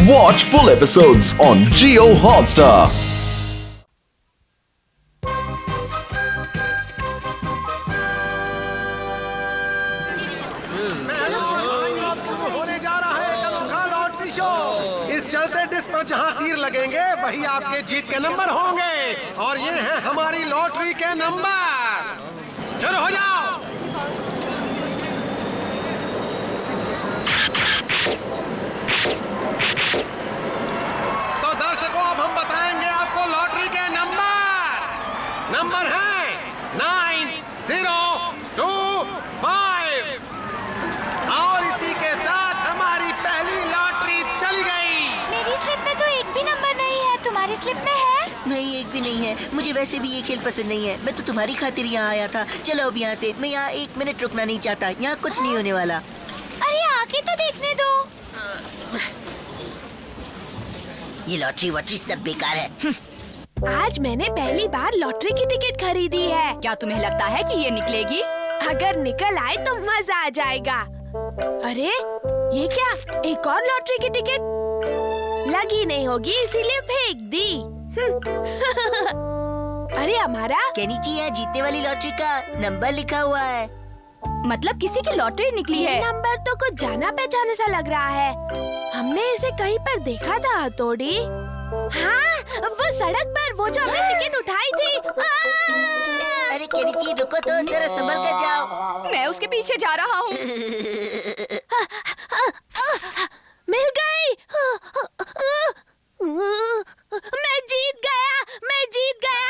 Watch full episodes on Jio Hotstar. होने जा रहा है एक अनोखा लॉटरी शो। इस चलते डिस्क पर जहां तीर लगेंगे वही आपके जीत के नंबर होंगे और ये है हमारी लॉटरी के नंबर। शुरू हो जाओ। तो दर्शकों अब हम बताएंगे आपको लॉटरी के नंबर है 9025 और इसी के साथ हमारी पहली लॉटरी चली गई। मेरी स्लिप में तो एक भी नंबर नहीं है, तुम्हारी स्लिप में है? नहीं, एक भी नहीं है। मुझे वैसे भी ये खेल पसंद नहीं है। मैं तो तुम्हारी खातिर यहाँ आया था। चलो अब यहाँ से। मैं यहाँ 1 मिनट रुकना नहीं चाहता। यहाँ कुछ नहीं होने वाला। अरे आके तो देखने दो। ये लॉटरी वॉटरी सब बेकार है। आज मैंने पहली बार लॉटरी की टिकट खरीदी है। क्या तुम्हें लगता है कि ये निकलेगी? अगर निकल आए तो मजा आ जाएगा। अरे ये क्या, एक और लॉटरी की टिकट? लगी नहीं होगी इसीलिए फेंक दी। अरे हमारा केनिची, यहाँ जीतने वाली लॉटरी का नंबर लिखा हुआ है। मतलब किसी की लॉटरी निकली है। नंबर तो कुछ जाना पहचाने सा लग रहा है। हमने इसे कहीं पर देखा था हथौड़ी। हाँ, वो सड़क पर वो जो हमने टिकट उठाई थी। अरे केनिची रुको तो, जरा संभल कर जाओ। मैं उसके पीछे जा रहा हूँ। मिल गई। मैं जीत गया।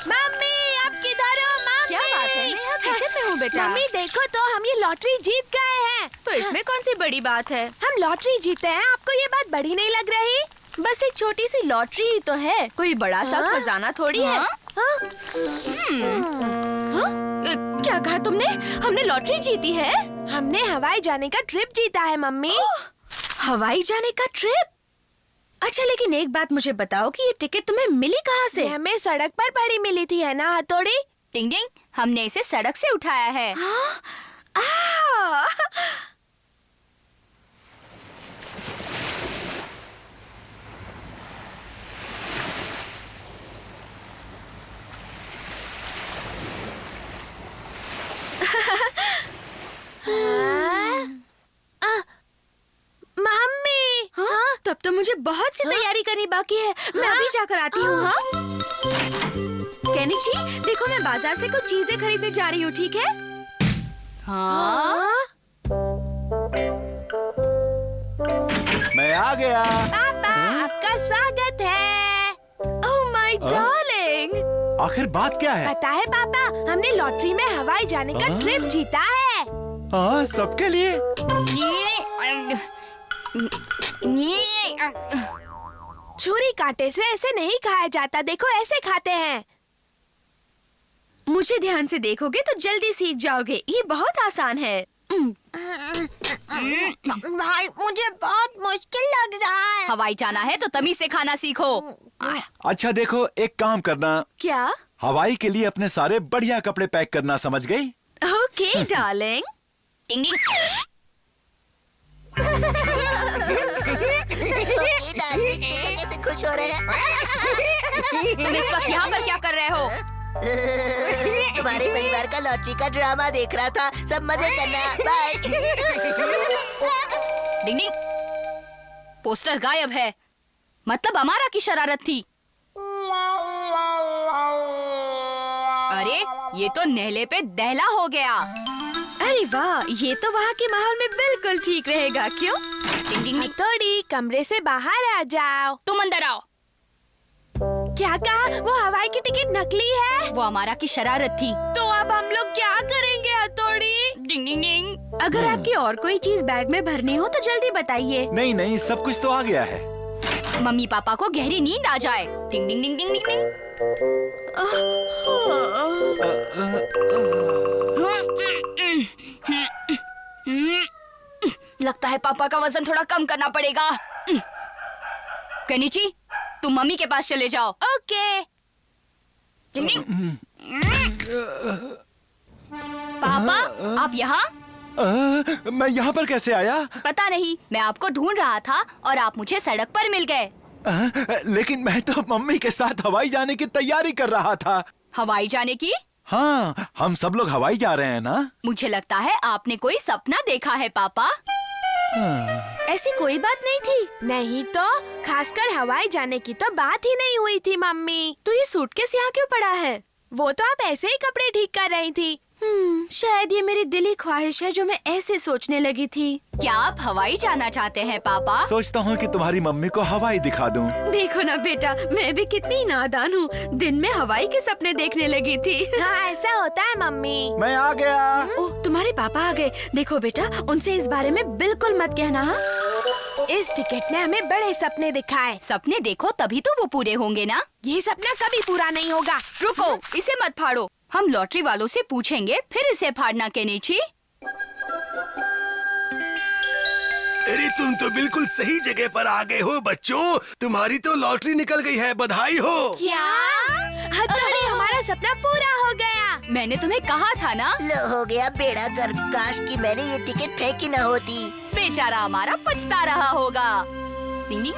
मम्मी आप किधर हो? मम्मी क्या बात है, मैं यहाँ पीछे में हूँ बेटा। मम्मी देखो तो, हम ये लॉटरी जीत गए हैं। तो इसमें कौन सी बड़ी बात है? हम लॉटरी जीते हैं, आपको ये बात बड़ी नहीं लग रही? बस एक छोटी सी लॉटरी ही तो है, कोई बड़ा सा खजाना थोड़ी है। क्या कहा तुमने? हमने लॉटरी जीती है? हमने हवाई जाने का ट्रिप जीता है मम्मी। हवाई जाने का ट्रिप? अच्छा, लेकिन एक बात मुझे बताओ कि ये टिकट तुम्हें मिली कहाँ से? ये हमें सड़क पर पड़ी मिली थी, है ना हथौड़ी? टिंग टिंग, हमने इसे सड़क से उठाया है। मम्मी तब तो मुझे बहुत सी तैयारी करनी बाकी है। मैं अभी जाकर आती हूँ। हाँ केनिची, देखो मैं बाजार से कुछ चीजें खरीदने जा रही हूँ, ठीक है? हाँ। मैं आ गया। पापा आपका स्वागत है। Oh my darling. आखिर बात क्या है? पता है पापा, हमने लॉटरी में हवाई जाने का ट्रिप जीता है। हाँ, सबके लिए। छुरी कांटे से ऐसे नहीं खाया जाता, देखो ऐसे खाते हैं। मुझे ध्यान से देखोगे तो जल्दी सीख जाओगे। ये बहुत आसान है। भाई मुझे बहुत मुश्किल लग रहा है। हवाई जाना है तो तमीज से खाना सीखो। अच्छा देखो, एक काम करना, क्या? हवाई के लिए अपने सारे बढ़िया कपड़े पैक करना, समझ गई? Okay darling. टिंग टिंग। कैसे खुश हो रहे हैं? तुम इस वक्त यहाँ पर क्या कर रहे हो? तुम्हारे परिवार का लॉटरी का ड्रामा देख रहा था। सब मजे करना। बाय। डिंग डिंग। पोस्टर गायब है, मतलब अमारा की शरारत थी। अरे ये तो नेहले पे दहला हो गया। अरे वाह, ये तो वहाँ के माहौल में बिल्कुल ठीक रहेगा। क्यों? डिंग डिंग डिंग। हथौड़ी कमरे से बाहर आ जाओ। तुम अंदर आओ। क्या कहा? वो हवाई की टिकट नकली है? वो अमारा की शरारत थी। तो अब हम लोग क्या करेंगे हथौड़ी? डिंग डिंग डिंग। अगर आपकी और कोई चीज बैग में भरनी हो तो जल्दी बताइए। नहीं नहीं, सब कुछ तो आ गया है। मम्मी पापा को गहरी नींद आ जाए। डिंग डिंग डिंग डिंग डिंग डिंग। लगता है पापा का वजन थोड़ा कम करना पड़ेगा। केनिची, तुम मम्मी के पास चले जाओ। ओके। पापा आप यहाँ? मैं यहाँ पर कैसे आया? पता नहीं, मैं आपको ढूंढ रहा था और आप मुझे सड़क पर मिल गए। लेकिन मैं तो मम्मी के साथ हवाई जाने की तैयारी कर रहा था। हवाई जाने की? हाँ, हम सब लोग हवाई जा रहे हैं ना। मुझे लगता है आपने कोई सपना देखा है पापा। ऐसी कोई बात नहीं थी। नहीं तो खासकर हवाई जाने की तो बात ही नहीं हुई थी मम्मी। तो ये सूटकेस यहाँ क्यों पड़ा है? वो तो आप ऐसे ही कपड़े ठीक कर रही थी। शायद ये मेरी दिली ख्वाहिश है जो मैं ऐसे सोचने लगी थी। क्या आप हवाई जाना चाहते हैं पापा? सोचता हूँ कि तुम्हारी मम्मी को हवाई दिखा दूँ। देखो ना बेटा, मैं भी कितनी नादान हूँ। दिन में हवाई के सपने देखने लगी थी। हाँ, ऐसा होता है मम्मी। मैं आ गया। ओह, तुम्हारे पापा आ गए। देखो बेटा, उनसे इस बारे में बिल्कुल मत कहना। इस टिकट ने हमें बड़े सपने दिखाए। सपने देखो तभी तो वो पूरे होंगे ना। ये सपना कभी पूरा नहीं होगा। रुको, इसे मत फाड़ो। हम लॉटरी वालों से पूछेंगे, फिर इसे फाड़ना केनिची। अरे तुम तो बिल्कुल सही जगह पर आ गए हो बच्चों। तुम्हारी तो लॉटरी निकल गई है, बधाई हो। क्या? हथौड़ी, हमारा सपना पूरा हो गया। मैंने तुम्हें कहा था ना। लो हो गया बेड़ा गर्क। काश कि मैंने ये टिकट फेंकी न होती। बेचारा हमारा पछता रहा होगा। डिंग डिंग।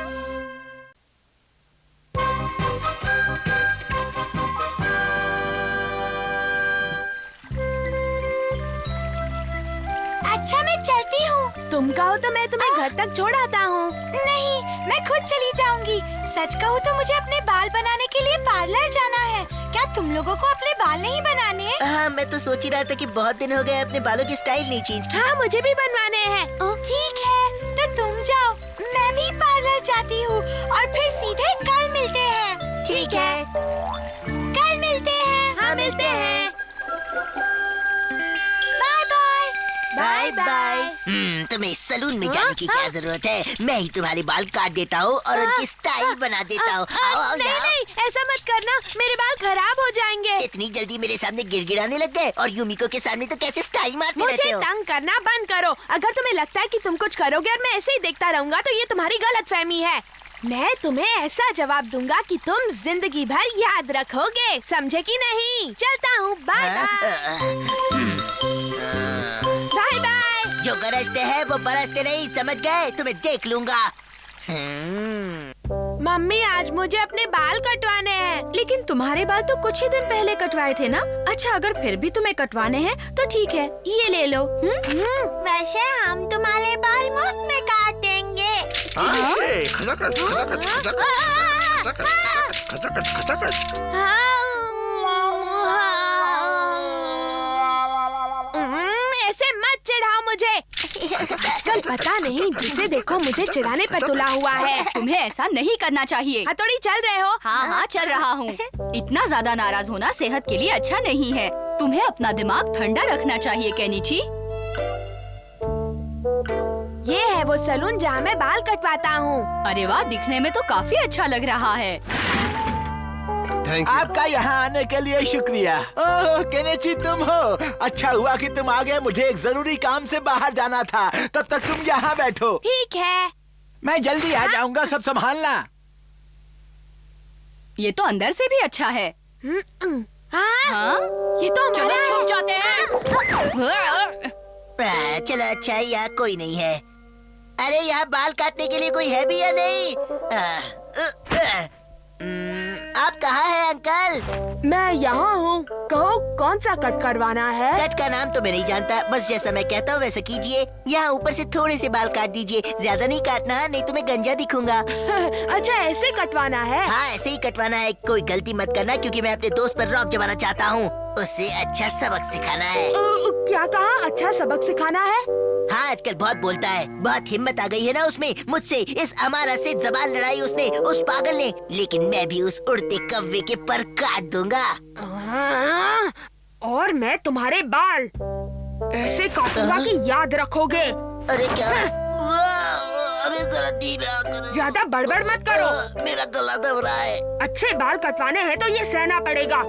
अच्छा, मैं चलती हूँ। तुम कहो तो मैं तुम्हें घर तक छोड़ आता हूँ। नहीं, मैं खुद चली जाऊंगी। सच कहूँ तो मुझे अपने बाल बनाने के लिए पार्लर जाना है। क्या तुम लोगों को अपने बाल नहीं बनाने? हाँ, मैं तो सोच ही रहा था कि बहुत दिन हो गए अपने बालों की स्टाइल नहीं चेंज की। हाँ, मुझे भी बनवाने हैं। ठीक है, तो तुम जाओ, मैं भी पार्लर जाती हूँ और फिर सीधे कल मिलते हैं। ठीक है, कल मिलते हैं। हाँ, मिलते हैं। Bye bye. Bye bye. तुम्हें सलून में जाने की क्या जरूरत है? मैं ही तुम्हारे बाल काट देता हूँ और उनकी स्टाइल बना देता हूँ। आओ, आओ, नहीं यहाँ। नहीं, ऐसा मत करना, मेरे बाल खराब हो जाएंगे। इतनी जल्दी मेरे सामने गिड़गिड़ाने लग गए और यूमिको के सामने तो कैसे स्टाइल मारते रहते मुझे हो? तंग करना बंद करो। अगर तुम्हें लगता है कि तुम कुछ करोगे और मैं ऐसे ही देखता रहूंगा तो ये तुम्हारी गलतफहमी है। मैं तुम्हें ऐसा जवाब दूंगा कि तुम जिंदगी भर याद रखोगे, समझे कि नहीं? चलता हूँ, बाय बाय बाय। जो गरजते हैं वो बरसते नहीं, समझ गए? तुम्हें देख लूंगा। मम्मी, आज मुझे अपने बाल कटवाने हैं। लेकिन तुम्हारे बाल तो कुछ ही दिन पहले कटवाए थे ना? अच्छा, अगर फिर भी तुम्हें कटवाने हैं तो ठीक है, ये ले लो। वैसे हम तुम्हारे बाल मुफ्त में काट देंगे। ऐसे मत चिढ़ाओ मुझे। आजकल पता नहीं जिसे देखो मुझे चिढ़ाने पर तुला हुआ है। तुम्हें ऐसा नहीं करना चाहिए। हथौड़ी, चल रहे हो? हाँ हाँ, चल रहा हूँ। इतना ज्यादा नाराज होना सेहत के लिए अच्छा नहीं है। तुम्हें अपना दिमाग ठंडा रखना चाहिए केनिची। ये है वो सलून जहाँ मैं बाल कटवाता हूँ। अरे वाह, दिखने में तो काफी अच्छा लग रहा है। आपका यहाँ आने के लिए शुक्रिया। ओह केनिची, तुम हो? अच्छा हुआ कि तुम आ गए। मुझे एक जरूरी काम से बाहर जाना था। तब तक तुम यहाँ बैठो। ठीक है, मैं जल्दी आ जाऊंगा, सब संभालना। ये तो अंदर से भी अच्छा है। हाँ? ये तो चलो हमारा छुप जाते हैं। चलो अच्छा, यहाँ कोई नहीं है। अरे यहाँ बाल काटने के लिए कोई है भी या नहीं? आप कहाँ हैं अंकल? मैं यहाँ हूँ। कहो, कौन सा कट करवाना है? कट का नाम तो मैं नहीं जानता, बस जैसा मैं कहता हूँ वैसा कीजिए। यहाँ ऊपर से थोड़े से बाल काट दीजिए, ज्यादा नहीं काटना, नहीं तो मैं गंजा दिखूंगा। अच्छा, ऐसे कटवाना है? हाँ, ऐसे ही कटवाना है। कोई गलती मत करना, क्योंकि मैं अपने दोस्त पर रॉक जमाना चाहता हूँ। उसे अच्छा सबक सिखाना है। क्या कहा? अच्छा सबक सिखाना है? हाँ, आजकल बहुत बोलता है। बहुत हिम्मत आ गई है ना उसमें। मुझसे इस अमारा से जबान लड़ाई उसने, उस पागल ने। लेकिन मैं भी उस उड़ते कौवे के पर काट दूंगा। और मैं तुम्हारे बाल ऐसे काटूंगा कि याद रखोगे। अरे क्या? अरे जरा धीरे करो। ज्यादा बड़बड़ मत करो। मेरा गला दब रहा है। अच्छे बाल कटवाने हैं तो ये सहना पड़ेगा।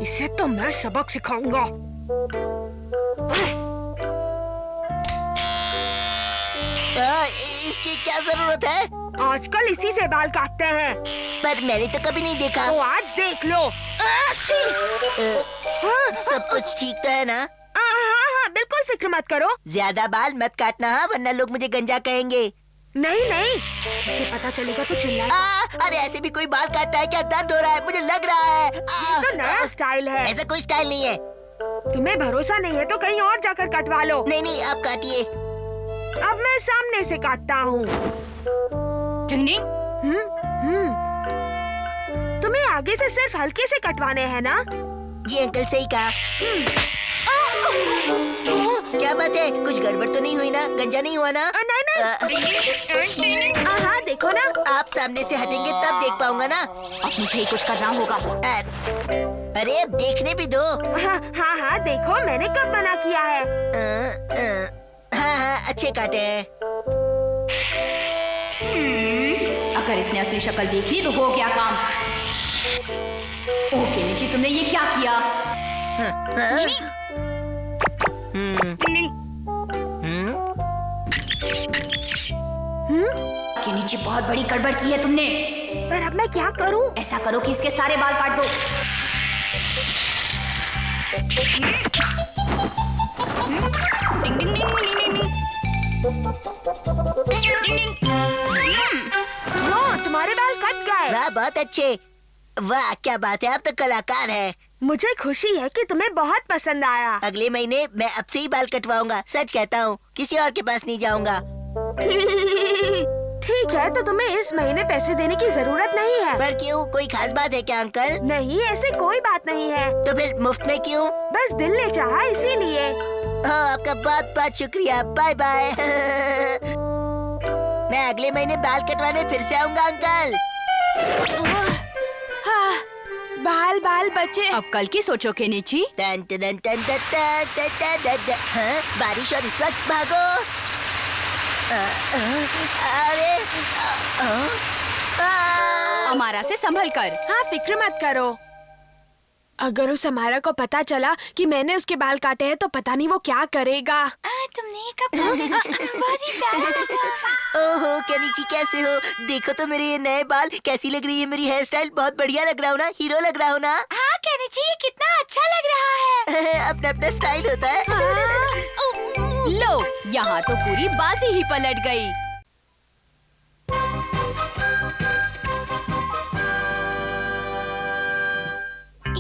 इसे तो मैं सबक सिखाऊंगा। इसकी क्या जरूरत है? आजकल इसी से बाल काटते हैं। पर मैंने तो कभी नहीं देखा। तो आज देख लो। सब कुछ ठीक तो है ना? हाँ हाँ, बिल्कुल बिल्कुल फिक्र मत करो। ज्यादा बाल मत काटना हाँ, वरना लोग मुझे गंजा कहेंगे। नहीं नहीं, इसे पता चलेगा तो चिल्लाएगा। अरे ऐसे भी कोई बाल काटता है क्या? दर्द हो रहा है, मुझे लग रहा है। ये तो नया स्टाइल है। ऐसा कोई स्टाइल नहीं है। तुम्हें भरोसा नहीं है तो कहीं और जाकर कटवा लो। नहीं नहीं, आप काटिए। अब मैं सामने से काटता हूँ। तुम्हें आगे से सिर्फ हल्के से कटवाने हैं ना? जी अंकल सही कहा। क्या बात है, कुछ गड़बड़ तो नहीं हुई ना? गंजा नहीं हुआ ना? नहीं। हाँ देखो ना। आप सामने से हटेंगे तब देख पाऊंगा ना। अब मुझे ही कुछ करना होगा। अरे अब देखने भी दो। हाँ देखो मैंने कब मना किया है। हाँ अच्छे काटे हैं। अगर इसने असली शक्ल देख ली तो हो गया काम। ओके नीचे, तुमने ये क्या किया? कि नीचे बहुत बड़ी गड़बड़ की है तुमने। पर अब मैं क्या करूं? ऐसा करो कि इसके सारे बाल काट दो। डिंग डिंग डिंग डिंग डिंग डिंग। डिंग डिंग। तुम्हारे बाल कट गए। वाह बहुत अच्छे। वाह क्या बात है, आप तो कलाकार है। मुझे खुशी है कि तुम्हें बहुत पसंद आया। अगले महीने मैं अब से ही बाल कटवाऊंगा, सच कहता हूँ, किसी और के पास नहीं जाऊंगा। ठीक है, तो तुम्हें इस महीने पैसे देने की जरूरत नहीं है। पर क्यों, कोई खास बात है क्या अंकल? नहीं, ऐसे कोई बात नहीं है। तो फिर मुफ्त में क्यों? बस दिल ने चाहा इसीलिए। आपका बहुत बहुत शुक्रिया, बाय बाय। मैं अगले महीने बाल कटवाने फिर से आऊंगा अंकल। बाल बचे। अब कल की सोचो केनिची। टन टन टन टन टन टन टन टन। हाँ, बारिश और इस वक्त भागो। अरे अमारा से संभल कर। हाँ फिक्र मत करो। अगर उस अमारा को पता चला कि मैंने उसके बाल काटे हैं तो पता नहीं वो क्या करेगा। तुमने ये कब बहुत ही प्यारा लगा। ओहो केनिची कैसे हो? देखो तो मेरे ये नए बाल, कैसी लग रही है मेरी हेयर स्टाइल? बहुत बढ़िया लग रहा हूँ ना? हीरो लग रहा हूँ ना? हाँ केनिची, ये कितना अच्छा लग रहा है। अपना अपना स्टाइल होता है। लो, यहाँ तो पूरी बाजी ही पलट गई।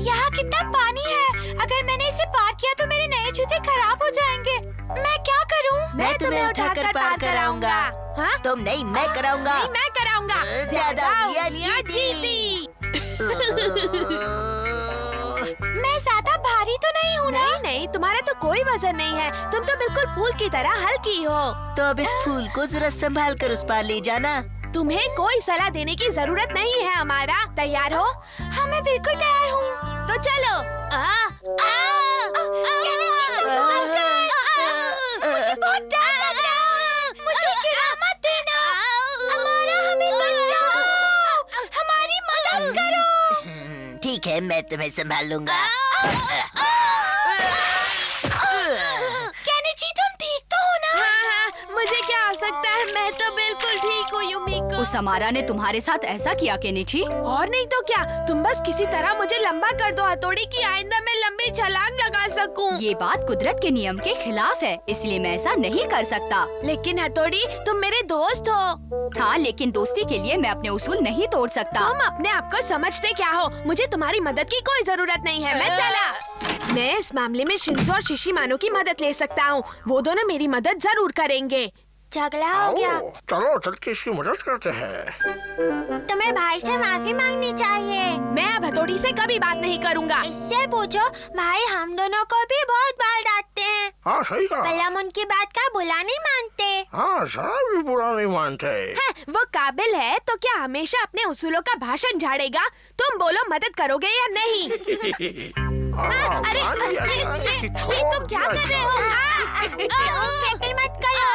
यहाँ कितना पानी है। अगर मैंने इसे पार किया तो मेरे नए जूते खराब हो जाएंगे। मैं क्या करूँ? मैं तुम्हें उठाकर पार कराऊंगा। हाँ? तुम नहीं, मैं कराऊंगा। नहीं, मैं कराऊंगा। ज्यादा उंगलियां जीती। मैं ज्यादा भारी तो नहीं हूँ ना? नहीं, तुम्हारा तो कोई वजन नहीं है। तुम तो बिल्कुल फूल की तरह हल्की हो। तो अब इस फूल को जरा संभाल कर उस पार ले जाना। तुम्हें कोई सलाह देने की जरूरत नहीं है हमारा। तैयार हो? हाँ मैं बिल्कुल तैयार हूँ। तो चलो। मुझे बहुत डर लग रहा है। मुझे गिरा मत देना। हमारा हमें बचाओ। हमारी मदद करो। ठीक है, मैं तुम्हें संभाल लूंगा। केनिची तुम ठीक तो हो ना? हाँ, मुझे क्या हो सकता है, मैं तो बिल्कुल ठीक हूँ युमिको। उस अमारा ने तुम्हारे साथ ऐसा किया केनिची? और नहीं तो क्या, तुम बस किसी तरह मुझे लंबा कर दो हथौड़ी की, आइंदा मैं लंबी छलांग लगा सकूं। ये बात कुदरत के नियम के खिलाफ है, इसलिए मैं ऐसा नहीं कर सकता। लेकिन हथौड़ी, तुम मेरे दोस्त हो। हाँ, लेकिन दोस्ती के लिए मैं अपने उसूल नहीं तोड़ सकता। तुम अपने आप को समझते क्या हो? मुझे तुम्हारी मदद की कोई जरूरत नहीं है, मैं चला। मैं इस मामले में शिंजो और शिशिमानो की मदद ले सकता हूँ। वो दोनों मेरी मदद जरूर करेंगे। झगड़ा हो गया। चलो चल के इसकी मदद करते हैं। तुम्हें भाई से माफी मांगनी चाहिए। मैं अब हथौड़ी से कभी बात नहीं करूँगा। इससे पूछो, भाई हम दोनों को भी बहुत बाल डांटते हैं। हाँ सही कहा। पर हम उनकी बात का बुरा नहीं मानते। हाँ जरा भी बुरा नहीं मानते। है, वो काबिल है तो क्या हमेशा अपने उसूलों का भाषण झाड़ेगा? तुम बोलो, मदद करोगे या नहीं? अरे ये तुम क्या कर रहे हो? फिक्र मत करो,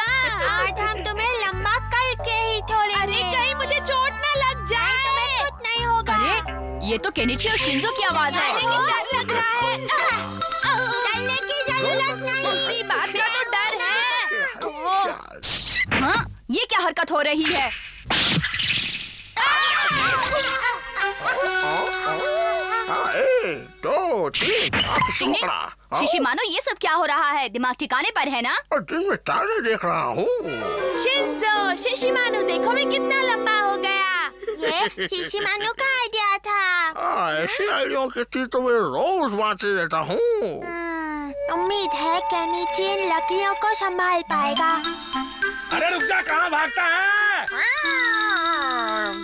आज हम तुम्हें लंबा करके ही छोड़ेंगे। अरे कहीं मुझे चोट न लग जाए। तुम्हें कुछ नहीं होगा। अरे ये तो केनिची और शिंजो की आवाज है। लेकिन डर लग रहा है। डरने की जरूरत नहीं। उसी बात का तो डर है। हाँ, ये क्या हरकत हो रही है? टिंग टिंग, शिशी मानो ये सब क्या हो रहा है? दिमाग ठिकाने पर है ना? दिन में तारे देख रहा हूँ। शिंजो, शिशिमानु देखो मैं कितना लंबा हो गया। ये शिशिमानु का आइडिया था। ऐसी आइडिया की चीज तो मैं रोज बांटते रहता हूँ। उम्मीद है केनिची इन लकड़ियों को संभाल पाएगा। अरे रुक जा, कहाँ भागता है?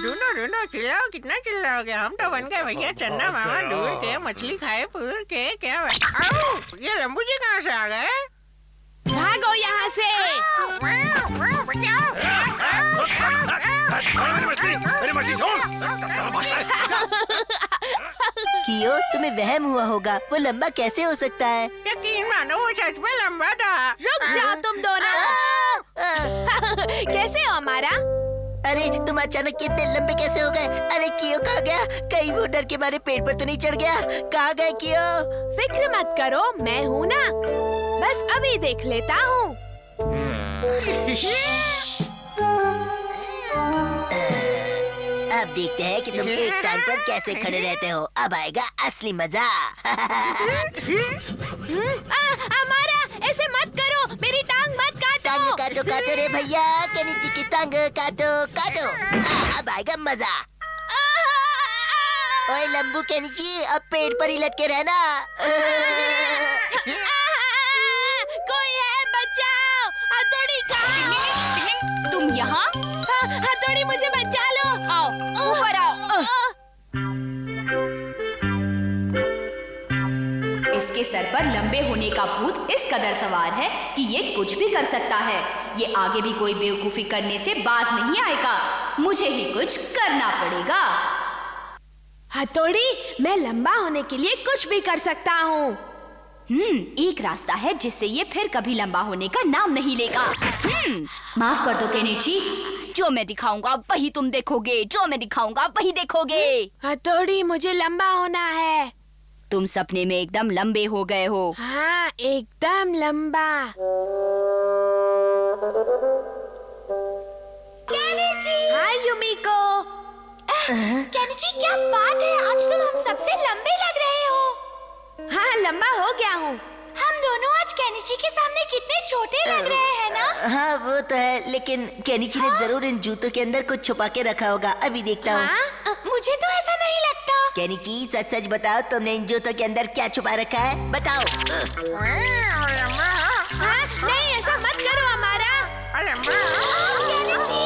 दूनो चिल्लाओ, कितना चिल्लाओगे? हम तो बन गए भैया चन्ना मामा, दूर के मछली खाए पूर के क्या। ये लंबू जी कहाँ से आ गए? भागो यहाँ से। मेरी मछली छोड़। कियो, तुम्हें वहम हुआ होगा, वो लंबा कैसे हो सकता है? यकीन मानो वो सच में लंबा था। रुक जाओ तुम दोनों। कैसे हो हमारा? अरे तुम अचानक इतने लंबे कैसे हो गए? अरे कियो कहाँ गया? कहीं वो डर के मारे पेड़ पर तो नहीं चढ़ गया? कहाँ गए कियो? फिक्र मत करो, मैं हूँ ना। बस अभी देख लेता हूँ। अब देखते हैं कि तुम एक टांग पर कैसे खड़े रहते हो। अब आएगा असली मजा। हमारा ऐसे मत करो, मेरी टांग मत काटो। टांग काटो काटो रे भैया, केनिची की टांग काटो काटो। अब आएगा मजा। ओए लंबू केनिची, अब पेड़ पर ही लटके रहना। कोई है, बचाओ। हथौड़ी कहाँ? तुम यहाँ? हथौड़ी मुझे बचा लो। आओ, ऊपर आओ। इसके सर पर लंबे होने का भूत इस कदर सवार है कि ये कुछ भी कर सकता है। ये आगे भी कोई बेवकूफी करने से बाज नहीं आएगा। मुझे ही कुछ करना पड़ेगा। हथौड़ी, मैं लंबा होने के लिए कुछ भी कर सकता हूँ। एक रास्ता है जिससे ये फिर कभी लंबा होने का नाम नहीं लेगा। माफ कर दो केनिची, जो मैं दिखाऊंगा वही तुम देखोगे, जो मैं दिखाऊंगा वही देखोगे। हथौड़ी, मुझे लंबा होना है। तुम सपने में एकदम लंबे हो गए हो। हाँ, एकदम लंबा। केनिची! हाय युमिको। केनिची, क्या बात है? आज तुम हम सबसे लंबे लग रहे हो। हाँ, लंबा हो गया हूँ। हम दोनों आज केनिची के सामने कितने छोटे लग रहे हैं ना? हाँ वो तो है, लेकिन केनिची ने जरूर इन जूतों के अंदर कुछ छुपा के रखा होगा। अभी देखता हूँ। मुझे तो ऐसा नहीं लगता। केनिची, सच सच बताओ, तुमने इन जूतों के अंदर क्या छुपा रखा है? बताओ। हाँ, नहीं ऐसा मत करो हमारा। केनिची!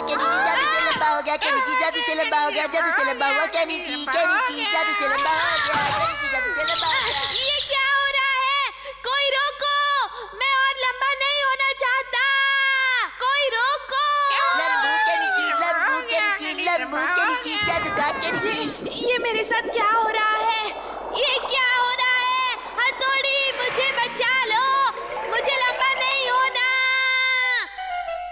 केनिची जादू से लंबा हो गया। केनिची जादू से लंबा हो गया। जादू से लंबा हुआ। केनिची केनिची जादू से लंबा हो गया। केनिची जादू से लंबा हो गया। ये क्या हो रहा है? कोई रोको, मैं और लंबा नहीं होना चाहता। कोई रोको। लंबू केनिची, लंबू केनिची, लंबू केनिची, जादूगर केनिची। ये मेरे साथ क्या हो रहा है? ये क्या हो रहा है? हथौड़ी, मुझे बचा लो। मुझे लंबा नहीं होना।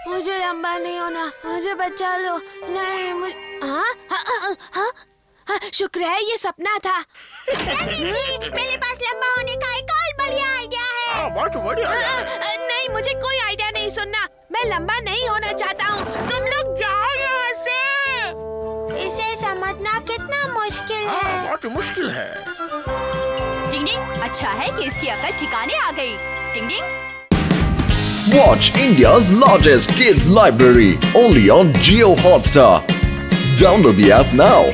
मुझे लंबा नहीं होना। मुझे बचा लो। नहीं, मुझे हाँ, शुक्र है ये सपना था। केनिची, मेरे पास लंबा होने का एक और बढ़िया आइडिया है। बहुत बढ़िया। नहीं, मुझे कोई आइडिया नहीं सुनना। मैं लंबा नहीं होना चाहता हूँ। तुम लोग जाओ यहाँ से। इसे समझना कितना मुश्किल है। बहुत मुश्किल है। टिंग टिंग, अच्छा है कि इसकी अकल ठिकाने आ गई। टिंग टिंग। Watch India's largest kids library only on Jio Hotstar. Download the app now.